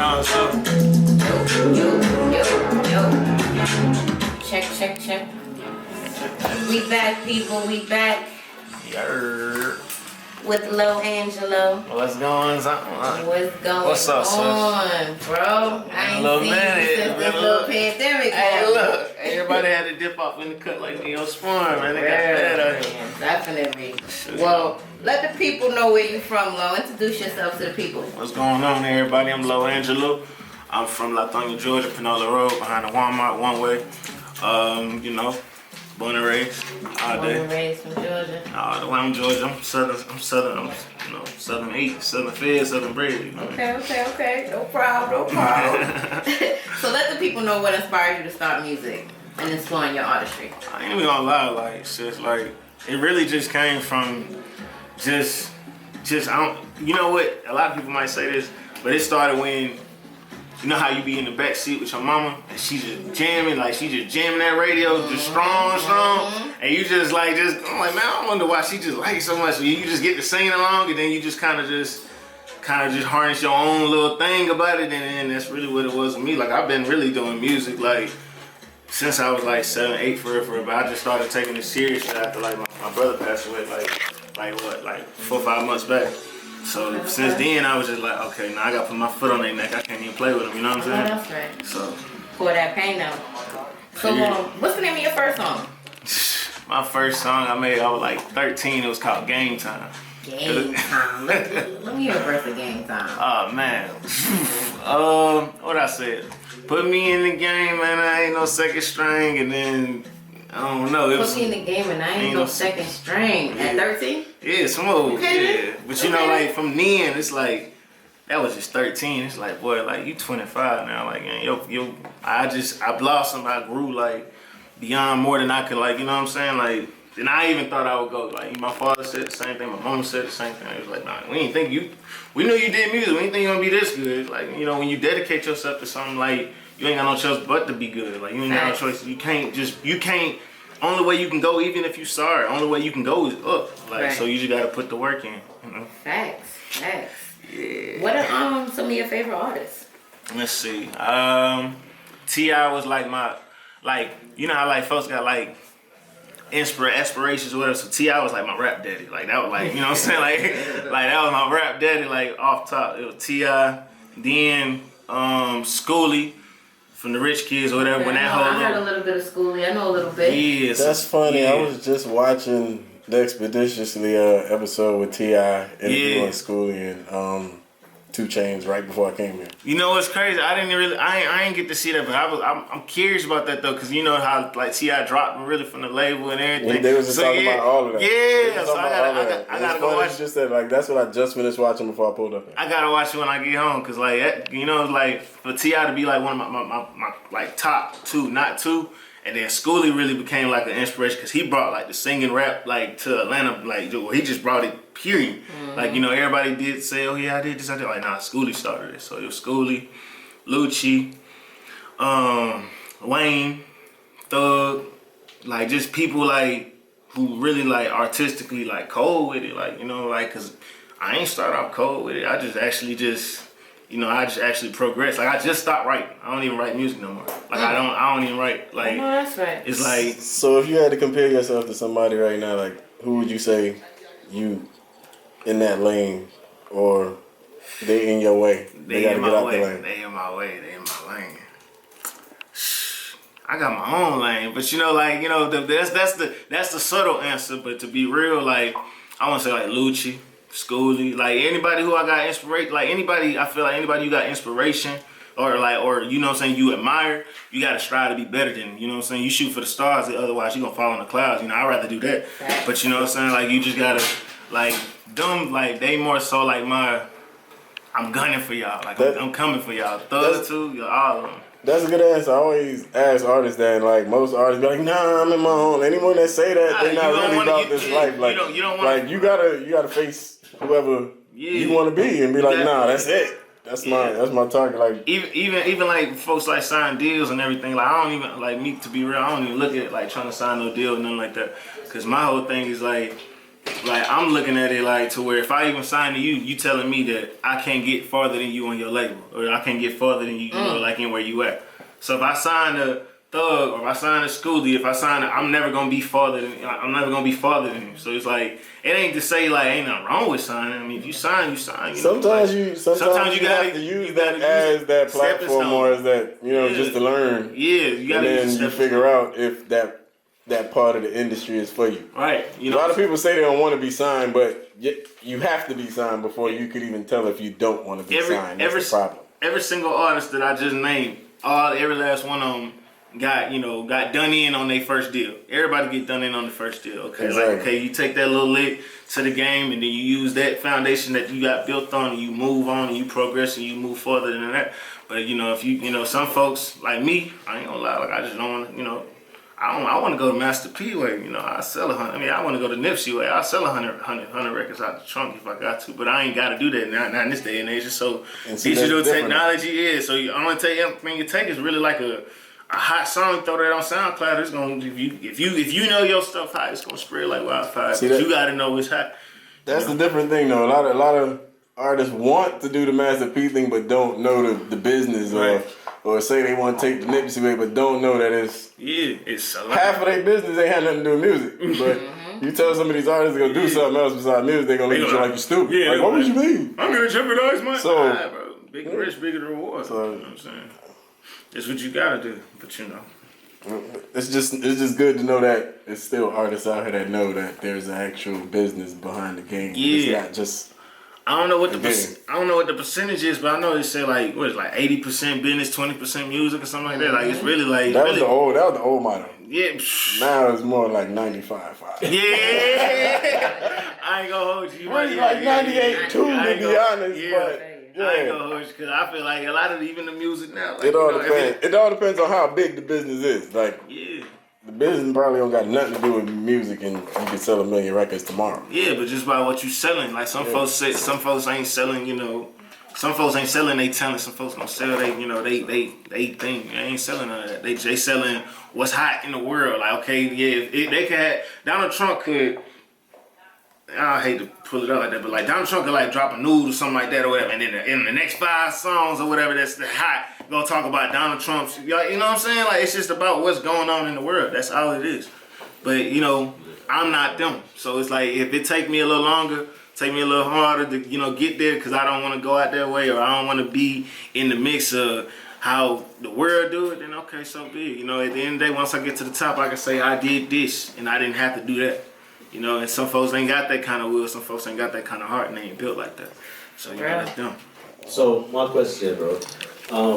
on, so. Yo. Check. We back, people. We back. Yerr. With Lil Angelou. What's going on? What's on, bro? I ain't seen you since this little pandemic. Hey, look. Everybody had to dip off in the cut like Neosporin, man. They got that out here. Definitely. Well, let the people know where you from, Lo. Introduce yourself to the people. What's going on, everybody? I'm Lil Angelou. I'm from Latonia, Georgia, Panola Road, behind the Walmart, one way. Born and raised all day. Born and raised from Georgia. All the way I'm Georgia. I'm Southern, Southern eat, Southern fed, Southern bred. You know? Okay. No problem. So let the people know what inspired you to start music and exploring your artistry. I ain't even gonna lie, it really just came from just I don't, you know what? A lot of people might say this, but it started when, you know how you be in the back seat with your mama and she just jamming that radio, just strong, and you I'm like, man, I wonder why she just likes so much. You just get to singing along, and then you just kind of just harness your own little thing about it, and that's really what it was with me. Like, I've been really doing music like since I was like 7, 8 for real, but I just started taking it seriously after like my brother passed away like 4 or 5 months back. So since then, I was just like, okay, now I gotta put my foot on their neck. I can't even play with them, you know what I'm saying? That's right. So for that pain out. So what's the name of your first song? My first song I made, I was like 13. It was called Game Time. Game Time. Let me hear a verse of Game Time. Oh man. What I said? Put me in the game, man. I ain't no second string, and then I don't know. Put me in the game and I ain't no second string. At 13? Yeah, smooth. Okay. Yeah. But you know, like from then, it's like, that was just 13. It's like, boy, like you 25 now. Like, I blossomed, I grew like beyond more than I could, like, you know what I'm saying? Like, and I even thought I would go. Like, my father said the same thing, my mama said the same thing. It was like, nah, we knew you did music. We didn't think you were gonna be this good. Like, you know, when you dedicate yourself to something, like, you ain't got no choice but to be good. Like, you ain't got no choice. You can't, only way you can go, even if you sorry, only way you can go is up. Like, so you just gotta put the work in, you know? Facts. Yeah. What are some of your favorite artists? Let's see. T.I. was like you know how like folks got like aspirations or whatever. So T.I. was like my rap daddy. Like that was like, you know what I'm saying? Like that was my rap daddy, like off top. It was T.I. Then Schoolie from the Rich Kids or whatever. When that I heard a little bit of Schoolie. I know a little bit. Yes. That's funny. Yeah. I was just watching the Expeditiously episode with T.I. interviewing Schoolie and 2 Chainz right before I came here. You know what's crazy? I didn't get to see that, but I'm curious about that though, because you know how like T.I. dropped him really from the label and everything. They was just talking about all of that. Yeah, so I gotta go watch. Just said, like, that's what I just finished watching before I pulled up here. I gotta watch it when I get home, cause like, you know, like for T.I. to be like one of my like top 2, not 2. And then Schoolie really became like an inspiration, because he brought like the singing rap like to Atlanta, like he just brought it, period. Mm-hmm. Like, you know, everybody did say, oh yeah, I did this, I did. Like, nah, Schoolie started it. So it was Schoolie, Lucci, Wayne, Thug, like just people like who really like artistically like cold with it. Like, you know, like, cause I ain't start off cold with it. I just actually progressed. Like, I just stopped writing. I don't even write music no more. Like, I don't even write. Like, no, that's right. It's like. So if you had to compare yourself to somebody right now, like, who would you say you in that lane, or they in your way? They gotta get out the lane. They in my way. They in my lane. I got my own lane, but you know, like, you know, that's the subtle answer. But to be real, like, I want to say like Lucci, Schoolie, like anybody who I got inspiration, like anybody, I feel like anybody you got inspiration or you know what I'm saying, you admire, you gotta strive to be better than, you know what I'm saying, you shoot for the stars, otherwise you gonna fall in the clouds, you know, I'd rather do that. But you know what I'm saying, like, you just gotta, like, them, like, they more so like I'm gunning for y'all, like, I'm coming for y'all, Thug too, all of them. That's a good answer. I always ask artists that, and like most artists be like, nah, I'm in my own. Anyone that say that, they're not really about this life. Like, you don't wanna, like, you gotta face whoever you want to be and be like, nah, that's it. That's my target. Like, even like folks like sign deals and everything. Like, I don't even, like, me, to be real, I don't even look at like trying to sign no deal or nothing like that. Cause my whole thing is like, like I'm looking at it like to where if I even sign to you, you telling me that I can't get farther than you on your label, or I can't get farther than you, you know, like in where you at. So if I sign to Thug or if I sign to Schoolie, if I sign to, I'm never gonna be farther than him. So it's like it ain't to say like ain't nothing wrong with signing. I mean, if you sign, you sign. Sometimes you have to use that as that platform or as that just to learn. Yeah, you gotta. And then you figure out if that part of the industry is for you. Right. A lot of people say they don't want to be signed, but you have to be signed before you could even tell if you don't want to be signed. That's the problem. Every single artist that I just named, every last one of them got done in on their first deal. Everybody get done in on the first deal. Okay, exactly. Like okay, you take that little lick to the game, and then you use that foundation that you got built on, and you move on, and you progress, and you move further than that. But if you some folks like me, I ain't gonna lie, like I just don't want I want to go to Master P way. I sell 100. I mean, I want to go to Nipsey way. I sell 100 records out the trunk if I got to, but I ain't got to do that now in this day and age. So digital technology is. So only thing you take is really like a hot song. Throw that on SoundCloud. It's gonna if you know your stuff hot, it's gonna spread like wildfire. But you got to know it's hot. That's the different thing though. A lot of artists want to do the Master P thing, but don't know the business or say they want to take the Nipsey way, but don't know that it's half of their business ain't had nothing to do with music. But you tell some of these artists to go do something else besides music, they're gonna look at you like you're stupid. Yeah, like, what would you mean? I'm gonna jeopardize my time, bro. Big risk, bigger reward. So, you know what I'm saying? It's what you gotta do, but it's just good to know that it's still artists out here that know that there's an actual business behind the game. Yeah. It's not just. I don't know what the percentage is, but I know they say like 80% business, 20% music or something like that. Like it's really like that was the old model. Yeah. Now it's more like 95-5. Yeah. I ain't gonna hold you. Really like 98 too, to be honest. Yeah. But I ain't gonna hold you because I feel like a lot of even the music now. Like, it all depends. It all depends on how big the business is. Like the business probably don't got nothing to do with music, and you can sell 1 million records tomorrow. Yeah, but just by what you selling. Like some folks say, some folks ain't selling. Some folks ain't selling they talent. Some folks gonna sell they thing. They ain't selling none of that. They selling what's hot in the world. Like okay, they could have Donald Trump could. I hate to pull it out like that, but like Donald Trump could like drop a nude or something like that or whatever, and then in the next 5 songs or whatever that's hot, gonna talk about Donald Trump's. You know what I'm saying? Like it's just about what's going on in the world. That's all it is. But I'm not them. So it's like if it take me a little longer, take me a little harder to get there because I don't want to go out that way or I don't want to be in the mix of how the world do it. Then okay, so be it. At the end of the day, once I get to the top, I can say I did this and I didn't have to do that. And some folks ain't got that kind of will, some folks ain't got that kind of heart, and they ain't built like that. So that's them. So my question, bro,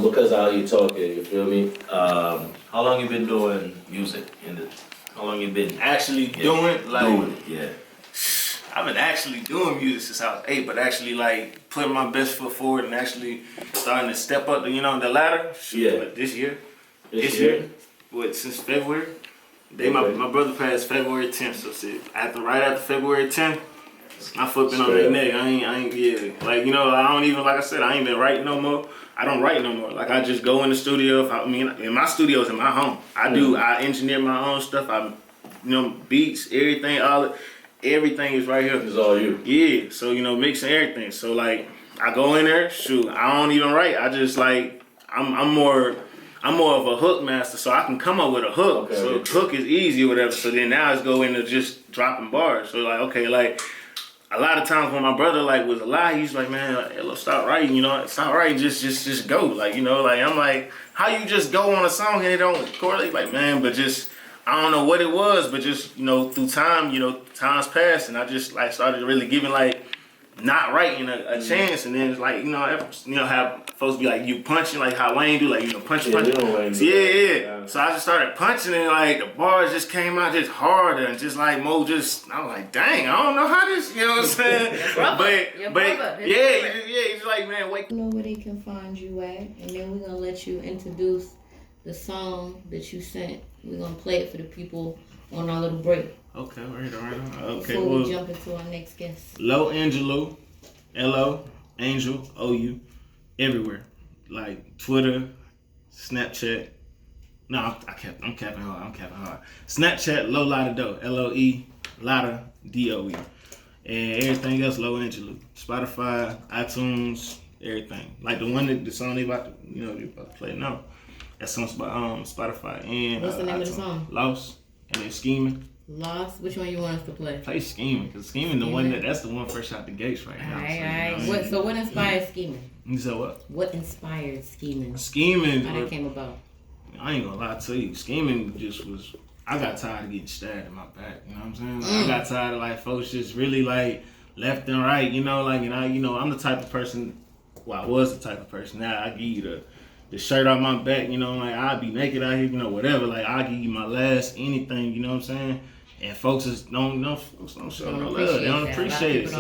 because of how you talking, you feel me? How long you been doing music? How long you been actually doing it? Yeah. I've been actually doing music since I was 8, but actually like putting my best foot forward and actually starting to step up the the ladder. This year. This year? Since February? My brother passed February 10th, so right after February 10th, my foot been on their neck. I ain't I don't even, like I said, I ain't been writing no more. I don't write no more. Like I just go in the studio. In my studio is in my home. I engineer my own stuff. Beats, everything, everything is right here. It's all you. Yeah, so mixing everything. So like I go in there, I don't even write. I just like I'm more of a hook master, so I can come up with a hook. Okay, so hook is easy or whatever. So then now it's go into just dropping bars. So like, okay, like a lot of times when my brother like was alive, he's like, man, like, stop writing, stop writing, just go. Like, like I'm like, how you just go on a song and it don't correlate? Like, man, but just I don't know what it was, but just through time, times passed, and I just like started really giving like not writing a chance, and then it's like how folks be like you punching like how Wayne do, like punch. Yeah. So I just started punching, and like the bars just came out just harder, and just like Mo just I was like, dang, I don't know how this, what I'm saying? He's like, man, wait. Know where they can find you at, and then we're gonna let you introduce the song that you sent. We're gonna play it for the people on our little break. Okay, all right. Okay, before we jump into our next guest. Angelou, L-O, Angel, O-U, everywhere. Like Twitter, Snapchat. No, I'm capping hard. Snapchat, Low Lotado, L-O-E, a lot of DOE. And everything else low Angelou. Spotify, iTunes, everything. Like the song they about to play now. That's on Spotify and what's the name iTunes. of the song? Lost and then Scheming. Lost. Which one you want us to play? Play Scheming, because Scheming that's the one fresh out the gates right now. Alright. So what inspired Scheming? You said what? What inspired Scheming? Scheming. How that came about? I ain't gonna lie to you. Scheming just was. I got tired of getting stabbed in my back. You know what I'm saying? Like, I got tired of like folks just really like left and right. You know, like, and I'm the type of person. Well, I was the type of person. Now I give you the shirt off my back. You know, like I'll be naked out here. You know, whatever. Like I'll give you my last anything. You know what I'm saying? And folks just don't show no love. They don't appreciate it.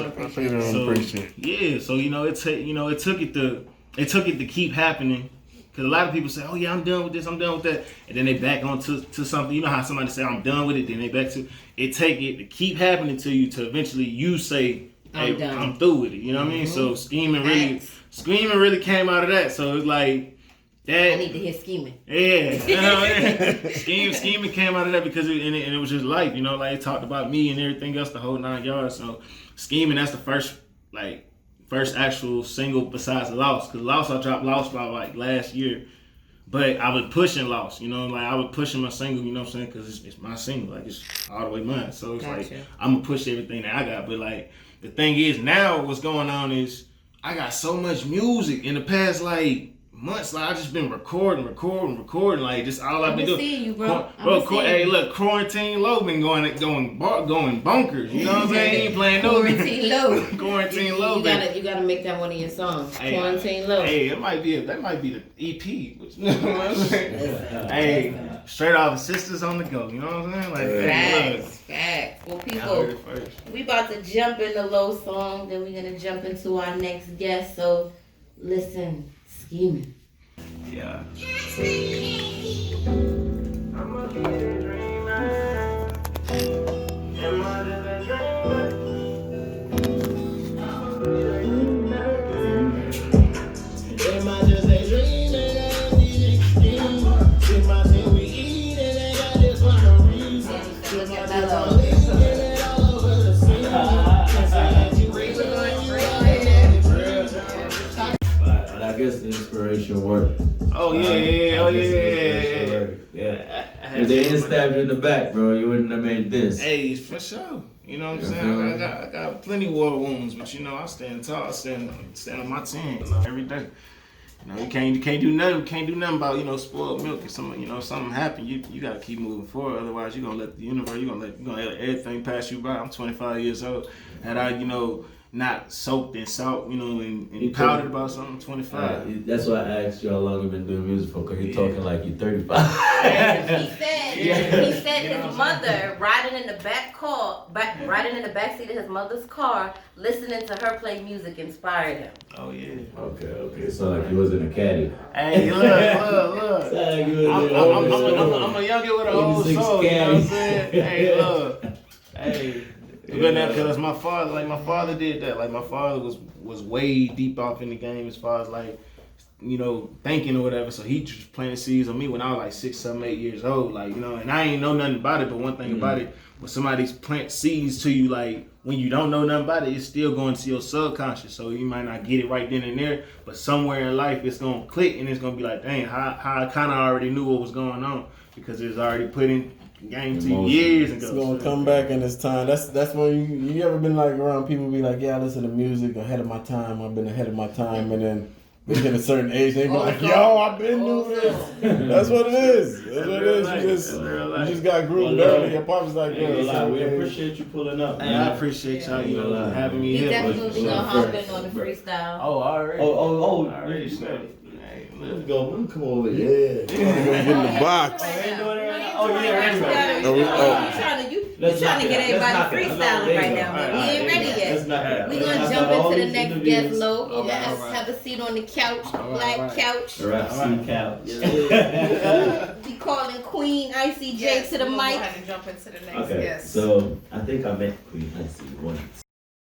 Yeah. So it took it to keep happening. Because a lot of people say, oh yeah, I'm done with this, I'm done with that. And then they back on to something. You know how somebody say, I'm done with it, then they back to it. Take it to keep happening to you to eventually you say, hey, I'm through with it. You know what I mean? So Scheming really came out of that. So it's like that. I need to hear Scheming. Yeah. You know what I mean? Scheming came out of that because it was just life. You know, like it talked about me and everything else, the whole 9 yards. So Scheming, that's the first actual single besides Lost. Because Lost, I dropped Lost by like last year. But I was pushing Lost, you know, like I was pushing my single, you know what I'm saying? Because it's my single, like it's all the way mine. So it's like, I'm going to push everything that I got. But like, the thing is now what's going on is I got so much music in the past like months. Like I just been recording. Like just all I've been doing. Seeing you, bro. Hey, look, Quarantine Low been going bonkers. You know what I'm saying? He ain't playing no Quarantine Low. Quarantine Low. You gotta make that one of your songs. Quarantine Low. Hey, that might be the EP. You know what I'm saying? Hey, straight off Sistasonthego. You know what I'm saying? Like, facts. Well, people, we about to jump in the Low song. Then we're gonna jump into our next guest. So listen. Scheming. Yeah. I guess the inspiration worked. Oh yeah. If they didn't stab you in the back, bro, you wouldn't have made this. Hey, for sure. You know what I'm saying? I got plenty war wounds, but I stand tall. I stand on my 10 every day. You can't do nothing. Can't do nothing about spoiled milk. If something happen, you gotta keep moving forward. Otherwise, you're gonna let the universe, you're gonna let everything pass you by. I'm 25 years old, and I not soaked in salt, and powdered about something. 25. That's why I asked you how long you been doing music for, because you're talking like you're 35. He said his mother riding in the backseat of his mother's car, listening to her play music inspired him. Oh yeah. Okay. So like you was in a caddy. Hey, look. I'm a youngin' with an old soul. You know what I'm saying? Hey, look. Hey. Because my father did that. Like my father was way deep off in the game as far as thinking or whatever. So he just planted seeds on me when I was like 6, 7, 8 years old. And I ain't know nothing about it. But one thing about it, when somebody's plant seeds to you, like when you don't know nothing about it, it's still going to your subconscious. So you might not get it right then and there, but somewhere in life it's gonna click and it's gonna be like, dang, how I kind of already knew what was going on because it's already put in game to years ago. It's gonna come back in this time. That's when you ever been like around people be like, yeah, I listen to music ahead of my time. I've been ahead of my time, and then they hit a certain age, they be like, yo, I've been doing this. That's what it is. You just got groomed early. Your pop's like, yo, we appreciate you pulling up. Hey, I appreciate y'all, having me here. Definitely gonna hop in on the freestyle. Oh, already. Already started. Let's go. Let me come over here. We're gonna get in the box. You trying to get everybody freestyling right now, but we ain't ready yet. We gonna jump into the next guest, Low. You guys have a seat on the couch, black couch. Rap couch. Be calling Queen Icy J to the mic. Go ahead and jump into the next guest. So I think I met Queen Icy once.